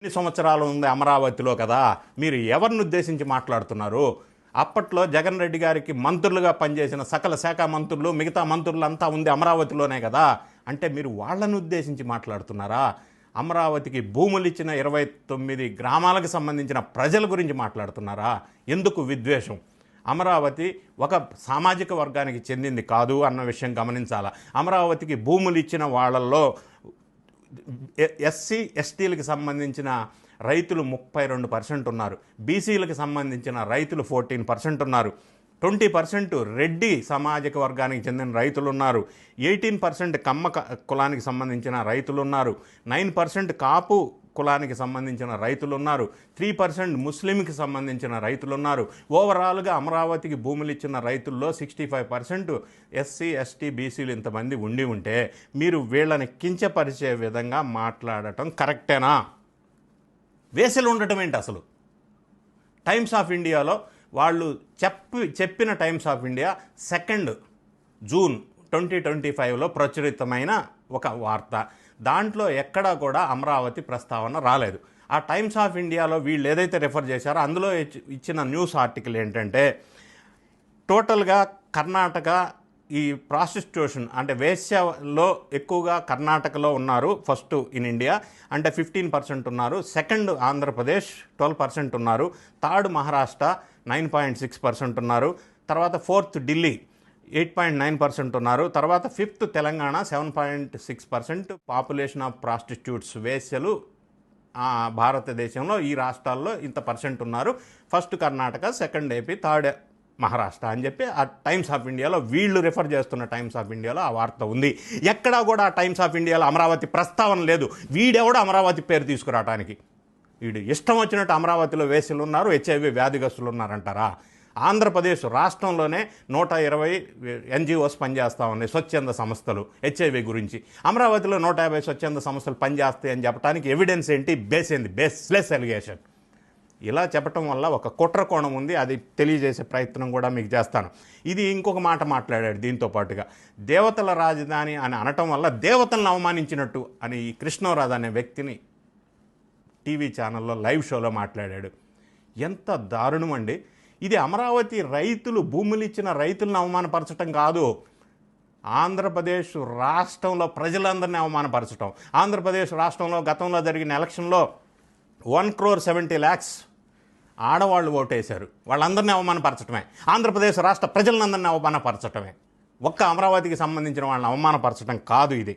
ఎన్ని సంవత్సరాలు ఉంది అమరావతిలో కదా, మీరు ఎవరిని ఉద్దేశించి మాట్లాడుతున్నారు? అప్పట్లో జగన్ రెడ్డి గారికి మంత్రులుగా పనిచేసిన సకల శాఖ మంత్రులు, మిగతా మంత్రులంతా ఉంది అమరావతిలోనే కదా. అంటే మీరు వాళ్ళని ఉద్దేశించి మాట్లాడుతున్నారా? అమరావతికి భూములు ఇచ్చిన 29 గ్రామాలకు సంబంధించిన ప్రజల గురించి మాట్లాడుతున్నారా? ఎందుకు విద్వేషం? అమరావతి ఒక సామాజిక వర్గానికి చెందింది కాదు అన్న విషయం గమనించాలా. అమరావతికి భూములు ఇచ్చిన వాళ్ళల్లో ఎస్సీ ఎస్టీలకు సంబంధించిన రైతులు 32% ఉన్నారు. బీసీలకు సంబంధించిన రైతులు 14% ఉన్నారు. 20% రెడ్డి సామాజిక వర్గానికి చెందిన రైతులు ఉన్నారు. 18% కమ్మ కులానికి సంబంధించిన రైతులు ఉన్నారు. 9% కాపు కులానికి సంబంధించిన రైతులు ఉన్నారు. 3% ముస్లింకి సంబంధించిన రైతులు ఉన్నారు. ఓవరాల్గా అమరావతికి భూములు ఇచ్చిన రైతుల్లో 65% ఎస్సీ ఎస్టీ బీసీలు ఇంతమంది ఉంటే మీరు వీళ్ళని కించపరిచే విధంగా మాట్లాడటం కరెక్టేనా? వేసలు ఉండటం ఏంటి అసలు? టైమ్స్ ఆఫ్ ఇండియాలో వాళ్ళు చెప్పిన టైమ్స్ ఆఫ్ ఇండియా 2 జూన్ 2025లో ప్రచురితమైన ఒక వార్త. దాంట్లో ఎక్కడా కూడా అమరావతి ప్రస్తావన రాలేదు. ఆ టైమ్స్ ఆఫ్ ఇండియాలో వీళ్ళు ఏదైతే రెఫర్ చేశారో అందులో ఇచ్చిన న్యూస్ ఆర్టికల్ ఏంటంటే, టోటల్గా కర్ణాటక ఈ ప్రాస్టిట్యూషన్ అంటే వేశ్యలో ఎక్కువగా కర్ణాటకలో ఉన్నారు. ఫస్ట్ ఇన్ ఇండియా అంటే 15% ఉన్నారు. సెకండ్ ఆంధ్రప్రదేశ్ 12% ఉన్నారు. థర్డ్ మహారాష్ట్ర 9.6% ఉన్నారు. తర్వాత ఫోర్త్ ఢిల్లీ 8.9% ఉన్నారు. తర్వాత fifth Telangana 7.6% population of prostitutes వేశ్యలు భారతదేశంలో ఈ రాష్ట్రాల్లో ఇంత పర్సెంట్ ఉన్నారు. First Karnataka, second AP, third Maharashtra అని చెప్పి ఆ టైమ్స్ ఆఫ్ ఇండియాలో వీళ్ళు రిఫర్ చేస్తున్న టైమ్స్ ఆఫ్ ఇండియాలో ఆ వార్త ఉంది. ఎక్కడా కూడా ఆ టైమ్స్ ఆఫ్ ఇండియాలో అమరావతి ప్రస్తావన లేదు. వీడెవడో అమరావతి పేరు తీసుకురావడానికి? వీడు ఇష్టం వచ్చినట్టు అమరావతిలో వేసులు ఉన్నారు, హెచ్ఐవి వ్యాధిగ్రస్తులు ఉన్నారంటారా? ఆంధ్రప్రదేశ్ రాష్ట్రంలోనే 120 ఎన్జిఓస్ పనిచేస్తూ ఉన్నాయి, స్వచ్ఛంద సంస్థలు హెచ్ఐవి గురించి. అమరావతిలో 150 స్వచ్ఛంద సంస్థలు పనిచేస్తాయి అని చెప్పడానికి ఎవిడెన్స్ ఏంటి? బేస్ ఏంది? Baseless allegation. ఇలా చెప్పటం వల్ల ఒక కుట్ర కోణం ఉంది. అది తెలియజేసే ప్రయత్నం కూడా మీకు చేస్తాను. ఇది ఇంకొక మాట మాట్లాడాడు దీంతో పాటుగా, దేవతల రాజధాని అని అనటం వల్ల దేవతలను అవమానించినట్టు అని ఈ కృష్ణరాజు అనే వ్యక్తిని టీవీ ఛానల్లో లైవ్ షోలో మాట్లాడాడు. ఎంత దారుణం అండి ఇది! అమరావతి రైతులు భూములు ఇచ్చిన రైతులను అవమానపరచటం కాదు, ఆంధ్రప్రదేశ్ రాష్ట్రంలో ప్రజలందరినీ అవమానపరచటం. ఆంధ్రప్రదేశ్ రాష్ట్రంలో గతంలో జరిగిన ఎలక్షన్లో 1,70,00,000 ఆడవాళ్ళు ఓటేశారు. వాళ్ళందరినీ అవమానపరచటమే. ఆంధ్రప్రదేశ్ రాష్ట్ర ప్రజలందరినీ అవమానపరచటమే. ఒక్క అమరావతికి సంబంధించిన వాళ్ళని అవమానపరచడం కాదు ఇది.